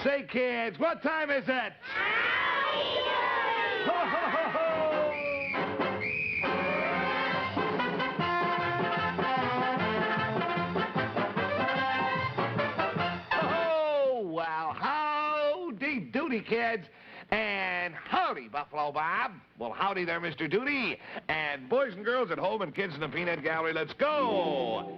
Say, kids, what time is it? Ho, ho, ho, ho! Oh, well, howdy doody, kids. And howdy, Buffalo Bob. Well, howdy there, Mr. Doody. And boys and girls at home and kids in the peanut gallery, let's go.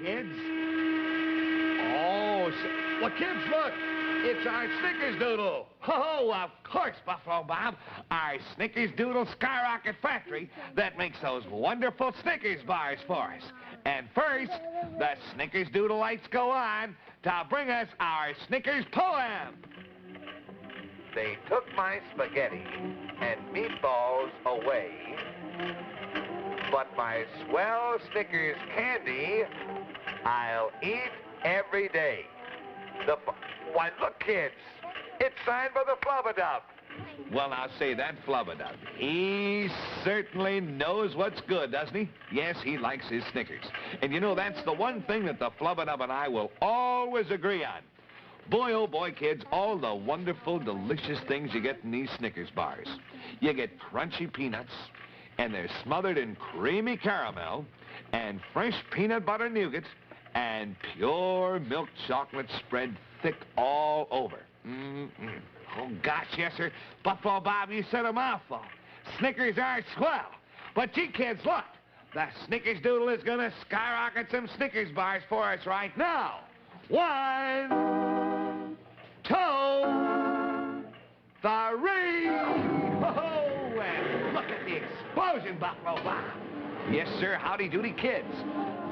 Kids. Oh, well, kids, look. It's our Snickersdoodle. Oh, of course, Buffalo Bob. Our Snickersdoodle Skyrocket Factory that makes those wonderful Snickers bars for us. And first, the Snickersdoodle lights go on to bring us our Snickers poem. They took my spaghetti and meatballs away, but my swell Snickers candy I'll eat every day. Why, look, kids. It's signed by the Flubadub. Well, now, say, that Flubadub, he certainly knows what's good, doesn't he? Yes, he likes his Snickers. And you know, that's the one thing that the Flubadub and I will always agree on. Boy, oh boy, kids, all the wonderful, delicious things you get in these Snickers bars. You get crunchy peanuts, and they're smothered in creamy caramel, and fresh peanut butter nougat, and pure milk chocolate spread thick all over. Oh, gosh, yes, sir. Buffalo Bob, you said a mouthful. Snickers are swell. But gee, kids, look. The Snickersdoodle is going to skyrocket some Snickers bars for us right now. 1, 2, 3. Oh, and look at the explosion, Buffalo Bob. Yes, sir. Howdy doody, kids.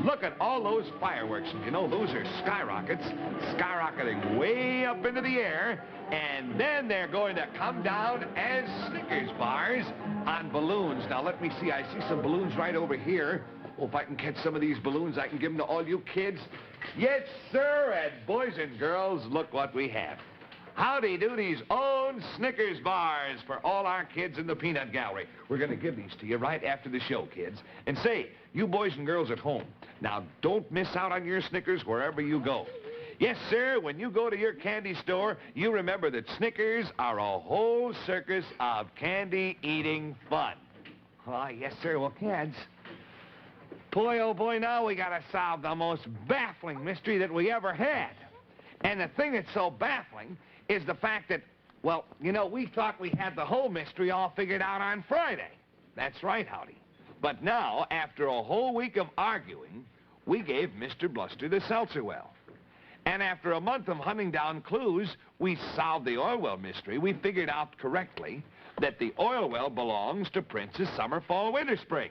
Look at all those fireworks. You know, those are skyrockets, skyrocketing way up into the air, and then they're going to come down as Snickers bars on balloons. Now, let me see. I see some balloons right over here. Oh, if I can catch some of these balloons, I can give them to all you kids. Yes, sir. And boys and girls, look what we have. Howdy Doody's own Snickers bars for all our kids in the peanut gallery. We're going to give these to you right after the show, kids. And say, you boys and girls at home, now don't miss out on your Snickers wherever you go. Yes, sir, when you go to your candy store, you remember that Snickers are a whole circus of candy-eating fun. Oh, yes, sir. Well, kids, boy, oh boy, now we got to solve the most baffling mystery that we ever had. And the thing that's so baffling is the fact that, well, you know, we thought we had the whole mystery all figured out on Friday. That's right, Howdy. But now, after a whole week of arguing, we gave Mr. Bluster the seltzer well. And after a month of hunting down clues, we solved the oil well mystery. We figured out correctly that the oil well belongs to Prince's summer, fall, winter, spring.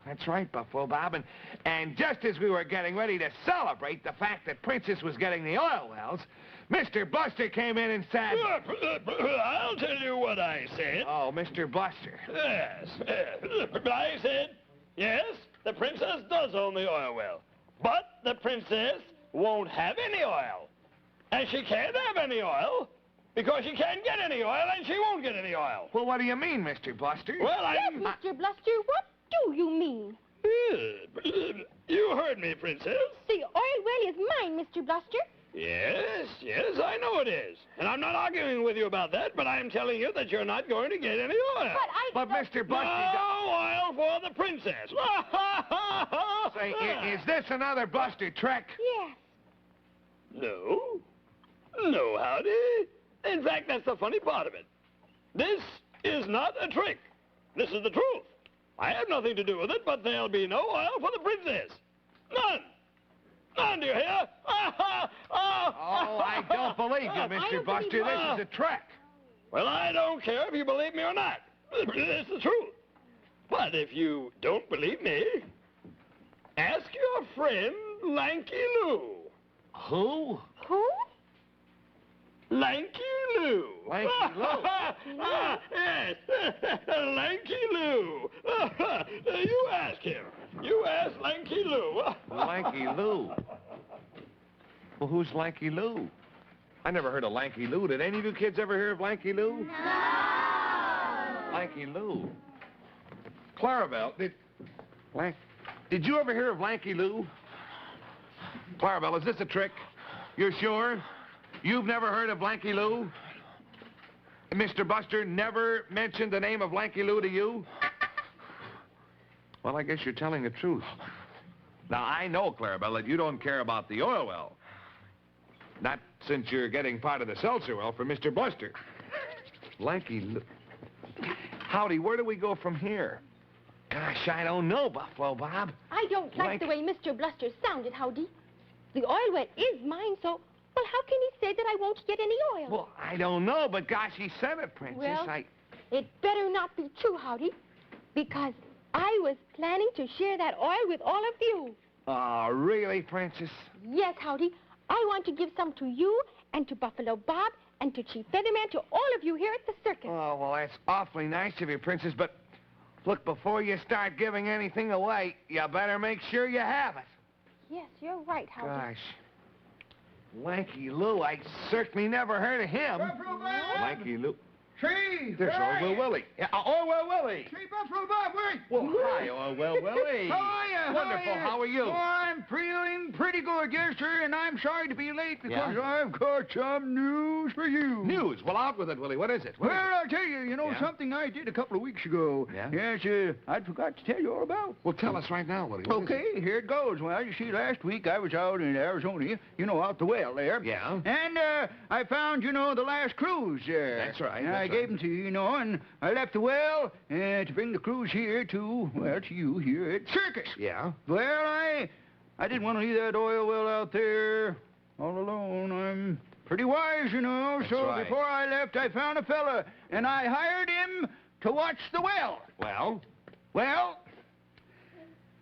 That's right, Buffalo Bob. And just as we were getting ready to celebrate the fact that Princess was getting the oil wells, Mr. Bluster came in and said... I'll tell you what I said. Oh, Mr. Bluster. Yes. I said, yes, the princess does own the oil well. But the princess won't have any oil. And she can't have any oil because she can't get any oil and she won't get any oil. Well, what do you mean, Mr. Bluster? Well, Yes, Mr. Bluster, what do you mean? You heard me, Princess. The oil well is mine, Mr. Bluster. Yes, I know it is. And I'm not arguing with you about that, but I'm telling you that you're not going to get any oil. But Mr. Bluster... No oil for the princess. Say, is this another Bluster trick? Yes. No, Howdy. In fact, that's the funny part of it. This is not a trick. This is the truth. I have nothing to do with it, but there'll be no oil for the princess. None. None, do you hear? Oh, I don't believe you, Mr. Buster. This is a trick. Well, I don't care if you believe me or not. It's the truth. But if you don't believe me, ask your friend Lanky Lou. Who? Who? Lanky Lou. Lanky Lou. Yes, Lanky Lou. You ask him. You ask Lanky Lou. Lanky Lou. Well, who's Lanky Lou? I never heard of Lanky Lou. Did any of you kids ever hear of Lanky Lou? No. Lanky Lou. Clarabelle, did you ever hear of Lanky Lou? Clarabelle, is this a trick? You're sure? You've never heard of Lanky Lou? Mr. Buster never mentioned the name of Lanky Lou to you? Well, I guess you're telling the truth. Now, I know, Clarabelle, that you don't care about the oil well. Not since you're getting part of the seltzer well for Mr. Buster. Lanky Lou. Howdy, where do we go from here? Gosh, I don't know, Buffalo Bob. I don't like the way Mr. Bluster sounded, Howdy. The oil well is mine, so... Well, how can he say that I won't get any oil? Well, I don't know, but gosh, he said it, Princess. Well, it better not be true, Howdy, because I was planning to share that oil with all of you. Oh, really, Princess? Yes, Howdy. I want to give some to you and to Buffalo Bob and to Chief Featherman, to all of you here at the circus. Oh, well, that's awfully nice of you, Princess, but look, before you start giving anything away, you better make sure you have it. Yes, you're right, Howdy. Gosh. Lanky Lou, I certainly never heard of him. Buffalo Bob! Lanky Lou. Chief! There's Orwell Willie. Yeah, Orwell Willie. Chief Buffalo Bob, wait! Well, hi, Orwell Willie. How are you? Wonderful. How are you? Oh, I'm feeling pretty good, yes, sir, and I'm sorry to be late because Yeah? I've got some news for you. News. Well, out with it, Willie. What is it? What is Well, I'll tell you, Yeah? something I did a couple of weeks ago. Yeah? Yes, I forgot to tell you all about. it? Well, tell us right now, Willie. What is Okay, here it goes. Well, you see, last week I was out in Arizona, out the well there. Yeah? And I found, the last cruise there. That's right, And that's I gave them to you, and I left the well to bring the cruise here to you here at Circus. Yeah? Well, I didn't want to leave that oil well out there all alone. I'm pretty wise, That's so right. before I left, I found a fella, and I hired him to watch the well. Well? Well,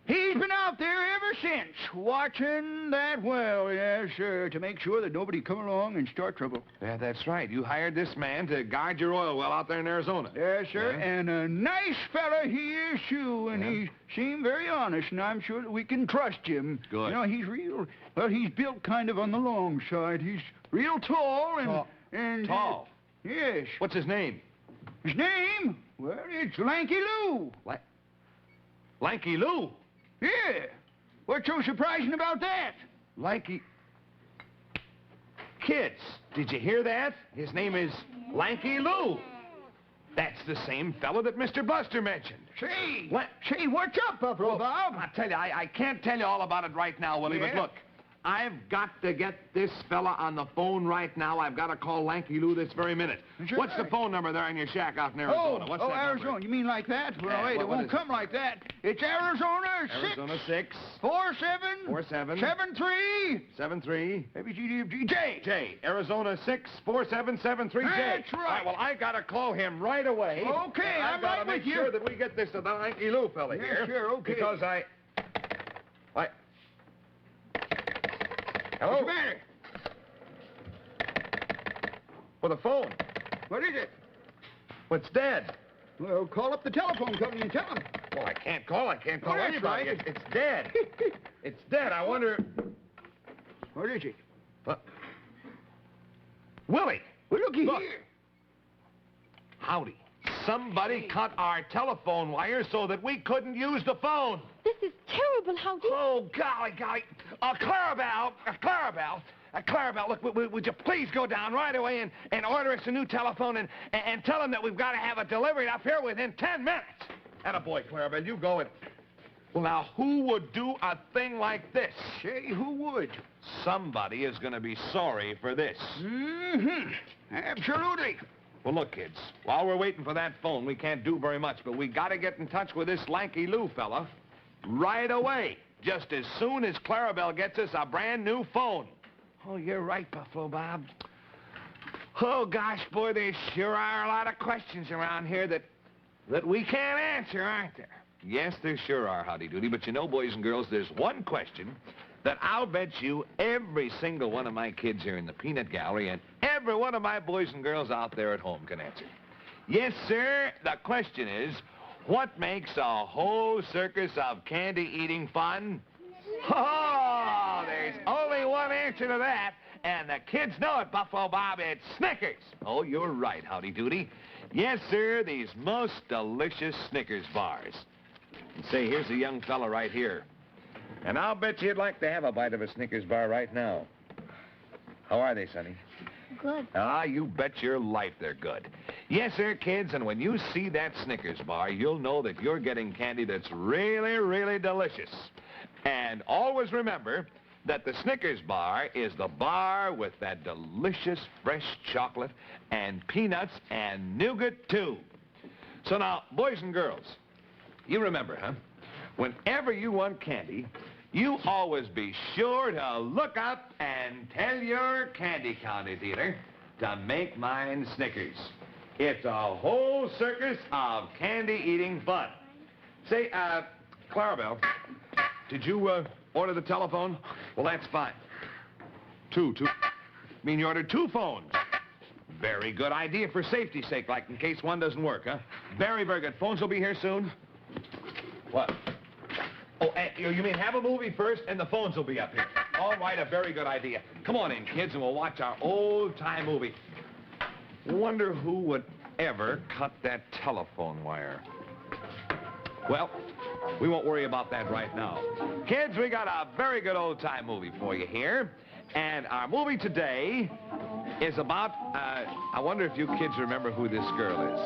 he's been out there ever since, watching that well, yes, sir, to make sure that nobody come along and start trouble. Yeah, that's right. You hired this man to guard your oil well out there in Arizona. Yes, sir, Yeah? and a nice fella he is, too, and Yeah? he seemed very honest, and I'm sure that we can trust him. Good. He's built kind of on the long side. He's real tall and... Tall? Yes. What's his name? His name? Well, it's Lanky Lou. Lanky Lou. Yeah. What's so surprising about that? Lanky... Kids, did you hear that? His name is Lanky Lou. That's the same fella that Mr. Buster mentioned. Say, What? Say, what's up, Buffalo Bob? I tell you, I can't tell you all about it right now, Willie, but Yeah? look, I've got to get this fella on the phone right now. I've got to call Lanky Lou this very minute. Sure. What's the phone number there in your shack out in Arizona? What's that Arizona. number? You mean like that? Well, Yeah, wait, what it won't is come like that. It's Arizona 6 47 47 73 73 J. J. Arizona 64773 J. That's right. All right, well, I got to call him right away. Okay, And I'm I've got right to make with you. sure that we get this to the Lanky Lou fella Yes, here. sure, okay. Because I... Hello? What's the matter? For the phone. What is it? What's dead? Well, call up the telephone company and tell them. Well, I can't call Oh, that's anybody. right. It's dead. It's dead. I wonder... What is it? Willie! Well, looky Look. here. Howdy. Somebody cut our telephone wire so that we couldn't use the phone. This is terrible, Howdy. Oh, golly. Clarabelle, look, would you please go down right away and order us a new telephone and tell them that we've got to have it delivered up here within 10 minutes. Attaboy, Clarabelle, you go and... Well, now, who would do a thing like this? Say, who would? Somebody is going to be sorry for this. Mm-hmm. Absolutely. Well, look, kids, while we're waiting for that phone, we can't do very much, but we got to get in touch with this Lanky Lou fella right away, just as soon as Clarabelle gets us a brand new phone. Oh, you're right, Buffalo Bob. Oh, gosh, boy, there sure are a lot of questions around here that we can't answer, aren't there? Yes, there sure are, Howdy Doody, but you know, boys and girls, there's one question that I'll bet you every single one of my kids here in the peanut gallery and every one of my boys and girls out there at home can answer. Yes, sir, the question is, what makes a whole circus of candy-eating fun? Oh, there's only one answer to that, and the kids know it, Buffalo Bob. It's Snickers. Oh, you're right, Howdy Doody. Yes, sir, these most delicious Snickers bars. And say, here's a young fella right here. And I'll bet you'd like to have a bite of a Snickers bar right now. How are they, Sonny? Good. Ah, you bet your life they're good. Yes, sir, kids, and when you see that Snickers bar, you'll know that you're getting candy that's really, really delicious. And always remember that the Snickers bar is the bar with that delicious fresh chocolate and peanuts and nougat, too. So now, boys and girls, you remember, huh? Whenever you want candy, you always be sure to look up and tell your candy counter dealer to make mine Snickers. It's a whole circus of candy-eating fun. Say, Clarabelle, did you order the telephone? Well, that's fine. Two. I mean, you ordered 2 phones. Very good idea for safety's sake, like in case one doesn't work, huh? Very, very good. Phones will be here soon. What? Oh, you mean have a movie first and the phones will be up here. All right, a very good idea. Come on in, kids, and we'll watch our old-time movie. Wonder who would ever cut that telephone wire. Well, we won't worry about that right now. Kids, we got a very good old-time movie for you here. And our movie today is about, I wonder if you kids remember who this girl is.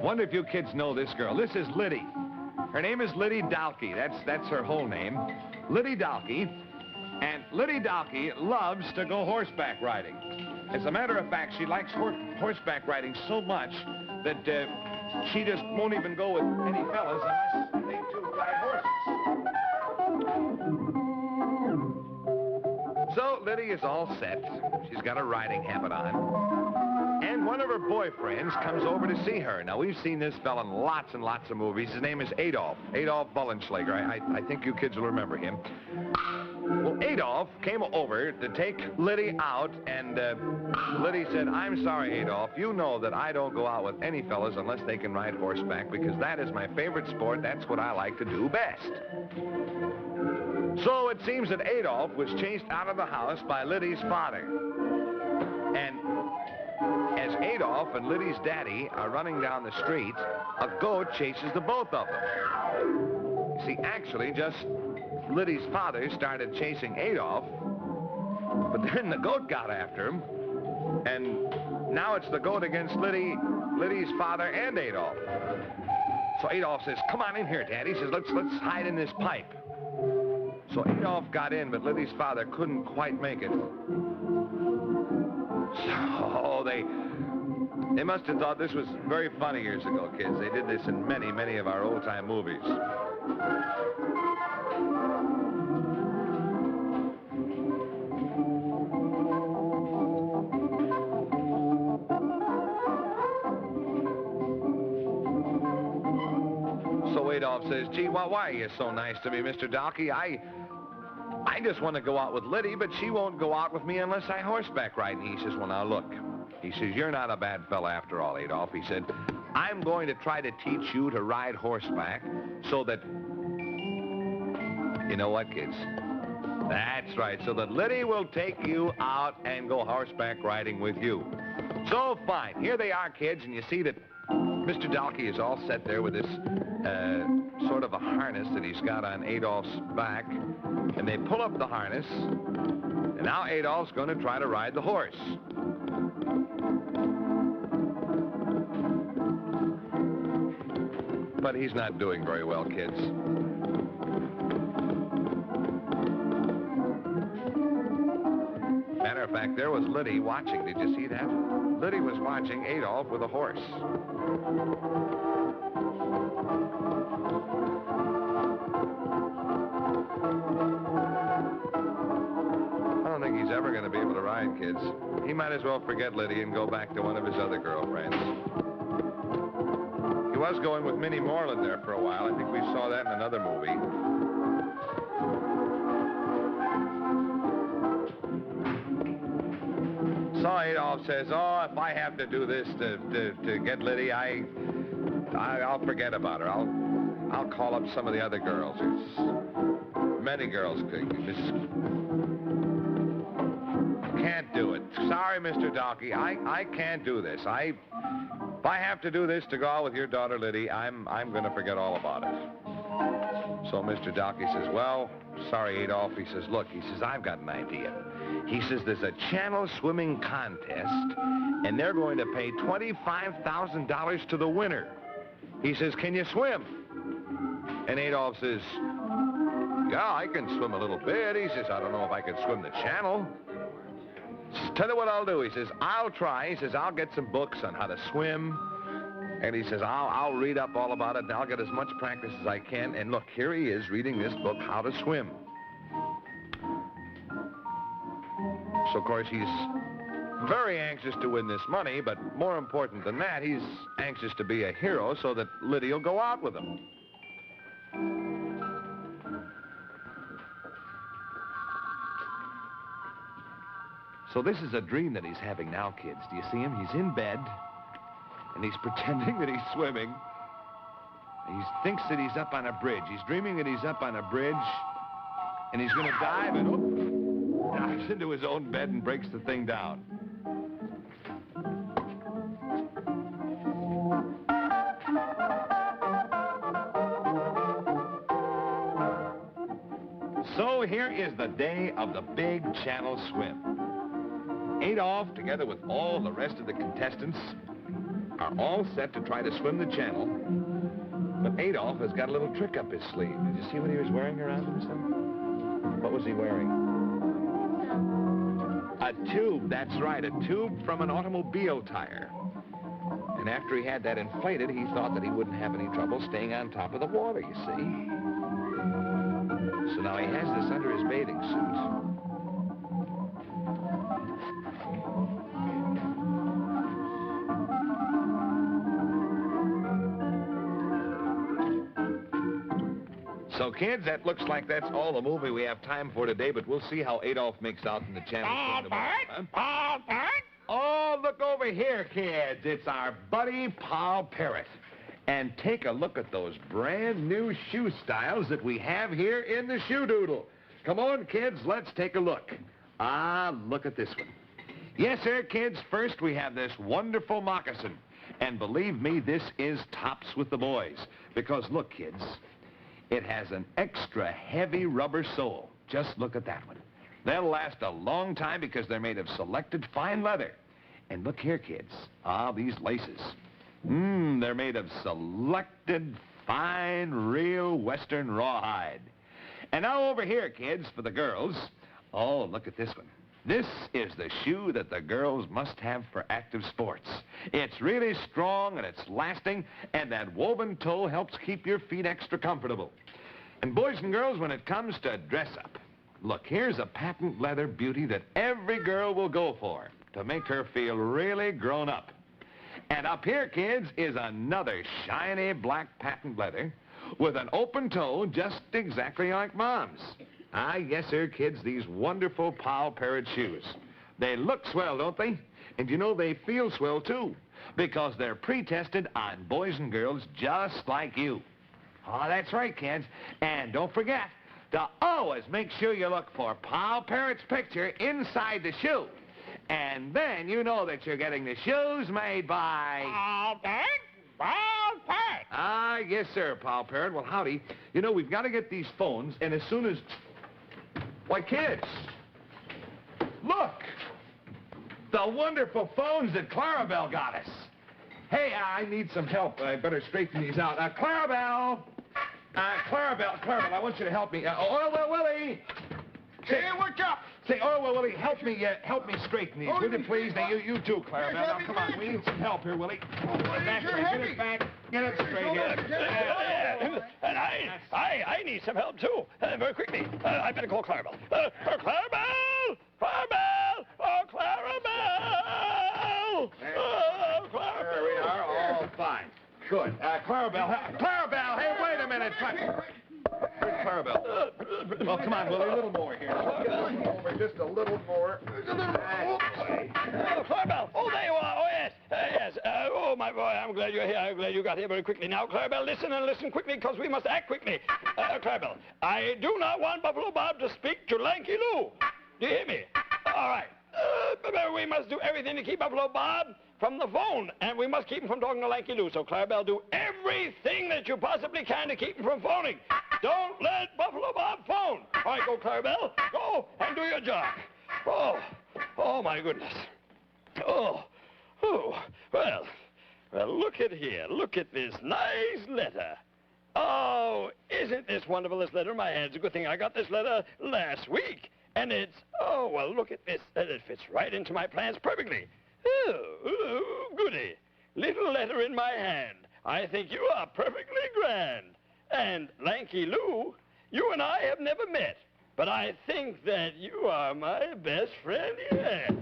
Wonder if you kids know this girl. This is Liddy. Her name is Liddy Dalkey. That's her whole name. Liddy Dalkey. And Liddy Dalkey loves to go horseback riding. As a matter of fact, she likes horseback riding so much that she just won't even go with any fellas unless they too ride horses. So Liddy is all set. She's got a riding habit on. And one of her boyfriends comes over to see her. Now, we've seen this fella in lots and lots of movies. His name is Adolf Bullenschlager. I think you kids will remember him. Well, Adolf came over to take Liddy out, and Liddy said, I'm sorry, Adolf. You know that I don't go out with any fellas unless they can ride horseback, because that is my favorite sport. That's what I like to do best. So it seems that Adolf was chased out of the house by Liddy's father. And as Adolf and Liddy's daddy are running down the street, a goat chases the both of them. You see, actually, just Liddy's father started chasing Adolf, but then the goat got after him, and now it's the goat against Liddy's father and Adolf. So Adolf says, come on in here, Daddy. He says, let's hide in this pipe. So Adolf got in, but Liddy's father couldn't quite make it. So they must have thought this was very funny years ago, kids. They did this in many, many of our old-time movies. So Adolf says, gee, why are you so nice to me, Mr. Dalkey? I just want to go out with Liddy, but she won't go out with me unless I horseback ride. And he says, well, now, look. He says, you're not a bad fella after all, Adolf. He said, I'm going to try to teach you to ride horseback so that... You know what, kids? That's right, so that Liddy will take you out and go horseback riding with you. So, fine. Here they are, kids, and you see that Mr. Dalkey is all set there with this sort of a harness that he's got on Adolf's back. And they pull up the harness, and now Adolf's going to try to ride the horse. But he's not doing very well, kids. Matter of fact, there was Liddy watching. Did you see that? Liddy was watching Adolf with a horse. I don't think he's ever going to be able to ride, kids. He might as well forget Liddy and go back to one of his other girlfriends. He was going with Minnie Moreland there for a while. I think we saw that in another movie. Adolf says, oh, if I have to do this to get Liddy, I'll forget about her. I'll call up some of the other girls. There's many girls. Can't do it. Sorry, Mr. Donkey. I can't do this. If I have to do this to go out with your daughter Liddy, I'm going to forget all about it. So Mr. Donkey says, well, sorry, Adolf. He says, look, he says, I've got an idea. He says, there's a channel swimming contest, and they're going to pay $25,000 to the winner. He says, can you swim? And Adolf says, yeah, I can swim a little bit. He says, I don't know if I can swim the channel. Tell you what I'll do. He says, I'll try. He says, I'll get some books on how to swim. And he says, I'll read up all about it, and I'll get as much practice as I can. And look, here he is reading this book, How to Swim. So, of course, he's very anxious to win this money, but more important than that, he's anxious to be a hero so that Liddy will go out with him. So this is a dream that he's having now, kids. Do you see him? He's in bed, and he's pretending that he's swimming. He thinks that he's up on a bridge. He's dreaming that he's up on a bridge, and he's going to dive and dives into his own bed and breaks the thing down. So here is the day of the big channel swim. Adolf, together with all the rest of the contestants, are all set to try to swim the channel. But Adolf has got a little trick up his sleeve. Did you see what he was wearing around himself? What was he wearing? A tube, that's right, a tube from an automobile tire. And after he had that inflated, he thought that he wouldn't have any trouble staying on top of the water, you see. So now he has this under his bathing suit. So, kids, that looks like that's all the movie we have time for today, but we'll see how Adolf makes out in the channel. Oh, look over here, kids. It's our buddy, Paul Parrot. And take a look at those brand new shoe styles that we have here in the shoe doodle. Come on, kids, let's take a look. Look at this one. Yes, sir, kids, first we have this wonderful moccasin. And believe me, this is tops with the boys. Because look, kids, it has an extra heavy rubber sole. Just look at that one. They'll last a long time because they're made of selected fine leather. And look here, kids. These laces. They're made of selected fine, real Western rawhide. And now over here, kids, for the girls. Oh, look at this one. This is the shoe that the girls must have for active sports. It's really strong and it's lasting, and that woven toe helps keep your feet extra comfortable. And boys and girls, when it comes to dress up, look, here's a patent leather beauty that every girl will go for to make her feel really grown up. And up here, kids, is another shiny black patent leather with an open toe just exactly like Mom's. Yes, sir, kids, these wonderful Paul Parrot shoes. They look swell, don't they? And you know, they feel swell, too, because they're pre-tested on boys and girls just like you. That's right, kids. And don't forget to always make sure you look for Paul Parrot's picture inside the shoe. And then you know that you're getting the shoes made by... Paul Parrot? Paul Parrot. Yes, sir, Paul Parrot. Well, howdy. You know, we've got to get these phones, and as soon as... Why, kids, look. The wonderful phones that Clarabelle got us. Hey, I need some help. I better straighten these out. Clarabelle, I want you to help me. Oil Willie. Hey, what's up? Say, Oil Willie, help me straighten these, will you please? Now, you too, Clarabelle. Now, come on, we need some help here, Willie. That's right. Get it back. Get it straight here. And I need some help, too. Very quickly. I better call Clarabelle. Clarabelle! Clarabelle! Oh, Clarabelle! Oh, Clarabelle! There we are, all fine. Good. Clarabelle, hey, wait a minute. Where's Clarabelle? Well, come on, Willie, a little more here. Over just a little more. Clarabelle! Oh, there you are! Oh, yes! Yes. Oh, my boy, I'm glad you're here. I'm glad you got here very quickly. Now, Clarabelle, listen and listen quickly, because we must act quickly. Clarabelle, I do not want Buffalo Bob to speak to Lanky Lou. Do you hear me? All right. We must do everything to keep Buffalo Bob from the phone, and we must keep him from talking to Lanky Lou. So, Clarabelle, do everything that you possibly can to keep him from phoning. Don't let Buffalo Bob phone. All right, go, Clarabelle. Go and do your job. Oh, my goodness. Well, look at here. Look at this nice letter. Oh, isn't this wonderful, this letter in my hand? It's a good thing I got this letter last week. And it's, look at this. It fits right into my plans perfectly. Oh, goody. Little letter in my hand. I think you are perfectly grand. And, Lanky Lou, you and I have never met. But I think that you are my best friend yet.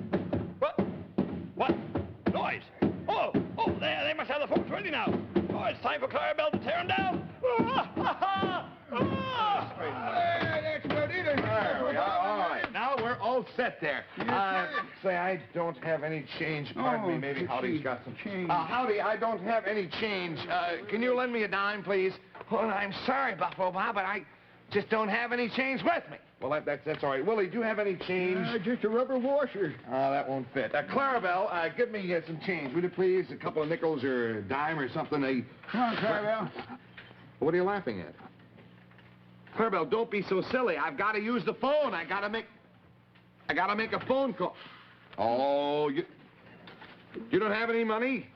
What? Noise. Oh, there, they must have the folks ready now. Oh, it's time for Clarabelle to tear him down. That's what it is. There we are. All right. Now we're all set there. Say, I don't have any change. Pardon me, maybe Howdy's got some change. Howdy, I don't have any change. Can you lend me a dime, please? Well, I'm sorry, Buffalo Bob, but I just don't have any change with me. Well, that's all right. Willie, do you have any change? Just a rubber washer. Oh, that won't fit. Clarabelle, give me some change, would you please? A couple of nickels or a dime or something. Come on, Clarabelle. What are you laughing at? Clarabelle, don't be so silly. I've got to use the phone. I gotta make a phone call. Oh, you don't have any money?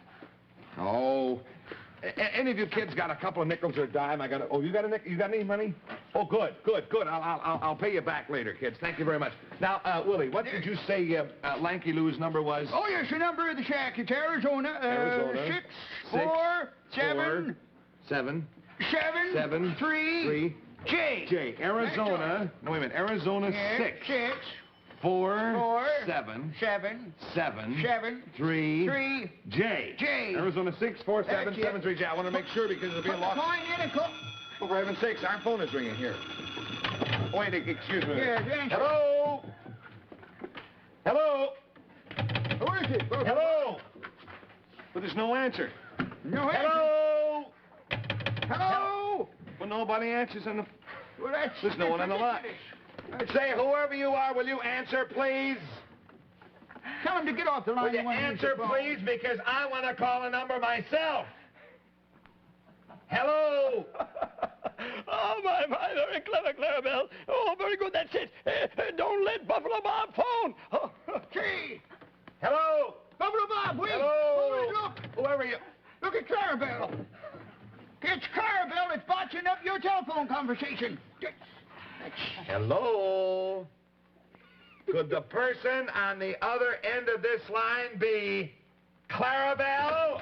Oh, any of you kids got a couple of nickels or a dime? You got a nickel? You got any money? Oh, good. I'll pay you back later, kids. Thank you very much. Now, Willie, what did you say Lanky Lou's number was? Oh, yes, the number of the shack. It's Arizona. 7 3 J. Arizona. No, wait a minute. Arizona 6 4 7 3 J. Arizona 6 4 7 7 3 J. I want to make sure because it'll be a lot. Oh, for heaven's sakes, our phone is ringing here. Oh, wait, excuse me. Yes, answer. Hello? Who is it? Hello? But there's no answer. No answer. Hello? Well, nobody answers on the... Well, There's no one on the line. Say, whoever you are, will you answer, please? Tell him to get off the line. Will you answer, please? Because I want to call a number myself. Hello? Oh, my, very clever, Clarabelle. Oh, very good, that's it. Don't let Buffalo Bob phone. Gee! Hello? Buffalo Bob, wait! Hello? Look! Whoever you... Look at Clarabelle. It's Clarabelle that's botching up your telephone conversation. Hello? Could the person on the other end of this line be Clarabelle?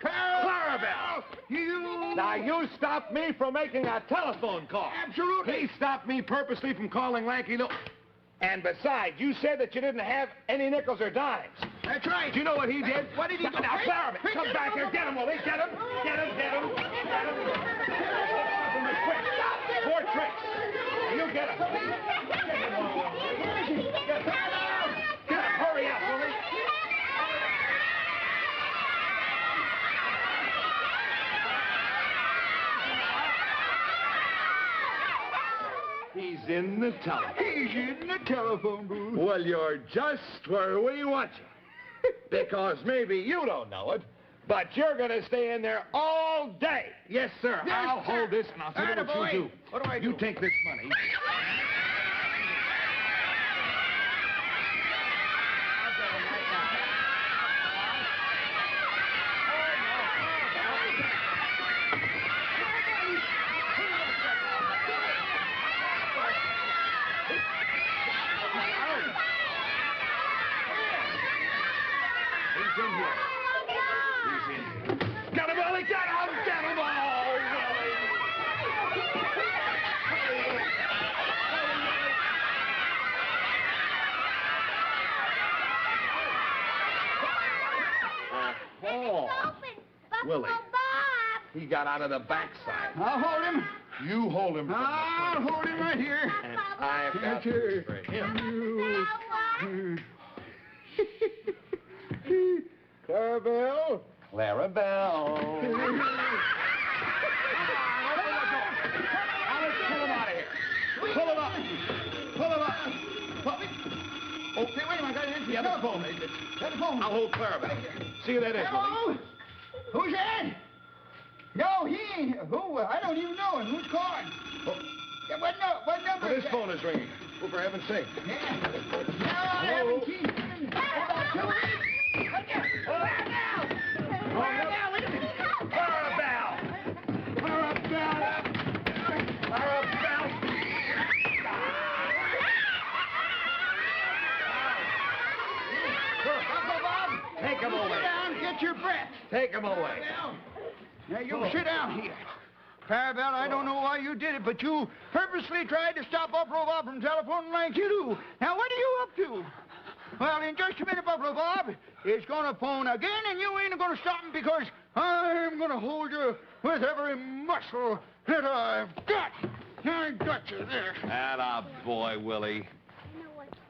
Clarabelle! Now, you stopped me from making a telephone call. Absolutely. He stopped me purposely from calling Lanky Lou. And besides, you said that you didn't have any nickels or dimes. That's right. Do you know what he did? What did he do? Now, Clarabelle, come back here. Get him, Willie. Get him. More tricks. You get him. Get him. Hurry up, Willie. He's in the telephone booth. Well, you're just where we want you. Because maybe you don't know it, but you're going to stay in there all day. Yes, sir. Yes, I'll sir. hold this, and I'll tell you what you do. What do I do? You take this money. He's in here. Get him, Willie! Get him! Get him! Oh, Willie. Open! Buffalo Willie. Bob! He got out of the backside. I'll hold him. You hold him. I'll hold him right here. And I've got Yes, sir. for him. Clarabelle. Clarabelle. Pull him out of here. Pull him up. Pull him up. Okay, wait a minute. I got the telephone. Telephone. I'll hold Clarabelle. See who that is, Hello? Willie. Who's that? No, he ain't. Who? I don't even know him. Who's calling? Yeah, what number But is his that? phone is ringing. Oh, for heaven's sake. Yeah. No, I haven't seen him in about 2 weeks. Clarabelle! Clarabelle, wait a minute. Clarabelle! Clarabelle! Clarabelle! Uncle Bob, Take him sit away. down, get your breath. Take him away. Now, you sit down here. Clarabelle, I don't know why you did it, but you purposely tried to stop Buffalo Bob from telephoning like you do. Now, what are you up to? Well, in just a minute, Buffalo Bob is going to phone again, and you ain't going to stop him because I'm going to hold you with every muscle that I've got. I got you there. Atta boy, Willie.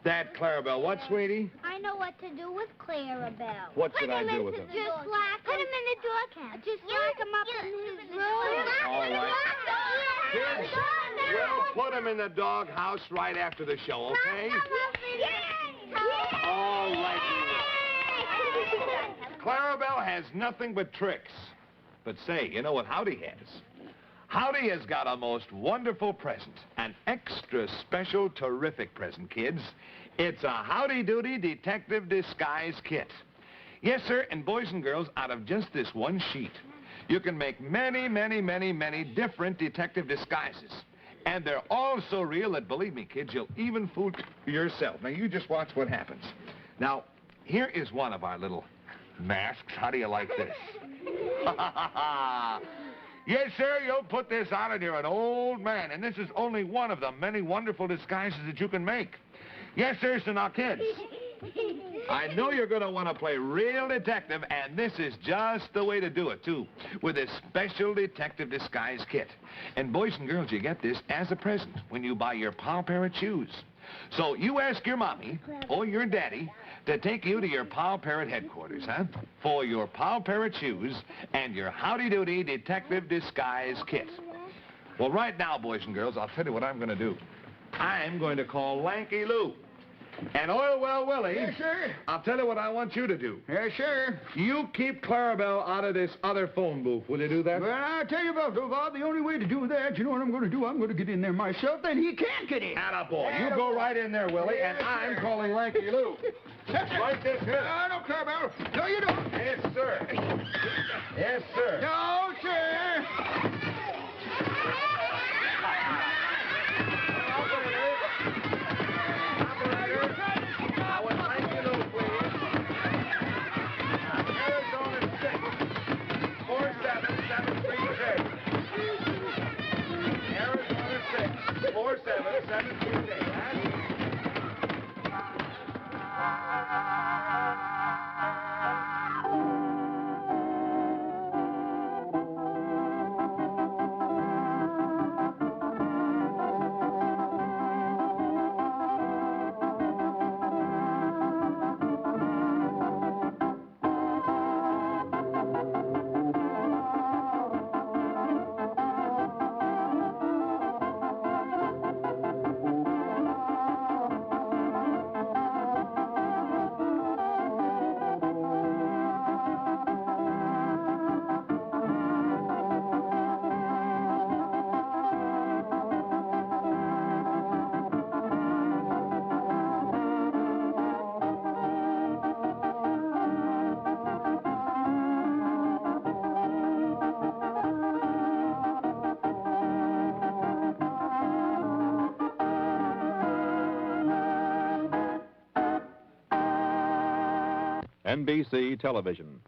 That Clarabelle. What, sweetie? I know what to do with Clarabelle. What should I do with him? Just lock him in the dog house. Just lock him up in his room. All right. Kids, we'll put him in the doghouse right after the show, okay? All right. Clarabelle has nothing but tricks. But say, you know what Howdy has? Howdy has got a most wonderful present. An extra special, terrific present, kids. It's a Howdy Doody Detective Disguise Kit. Yes, sir, and boys and girls, out of just this one sheet, you can make many, many, many, many different detective disguises. And they're all so real that, believe me, kids, you'll even fool yourself. Now, you just watch what happens. Now, here is one of our little masks. How do you like this? Yes, sir, you'll put this on and you're an old man. And this is only one of the many wonderful disguises that you can make. Yes, sir, so now, kids, I know you're going to want to play real detective, and this is just the way to do it, too, with this special detective disguise kit. And boys and girls, you get this as a present when you buy your pal pair of shoes. So you ask your mommy or your daddy to take you to your Pal Parrot headquarters, huh? For your Pal Parrot shoes and your Howdy Doody Detective Disguise Kit. Well, right now, boys and girls, I'll tell you what I'm going to do. I'm going to call Lanky Lou. And Oilwell Willie. Yes, sir. I'll tell you what I want you to do. Yes, sir. You keep Clarabelle out of this other phone booth. Will you do that? Well, I'll tell you about Bob. The only way to do that, you know what I'm going to do? I'm going to get in there myself, then he can't get in. Attaboy. You go right in there, Willie, and I'm calling Lanky Lou. Right this minute. I don't care about it. No, you don't. Yes, sir. Yes, sir. No, sir. I would like you to, please. Arizona 6, 47738. Arizona 6, 47738. NBC Television.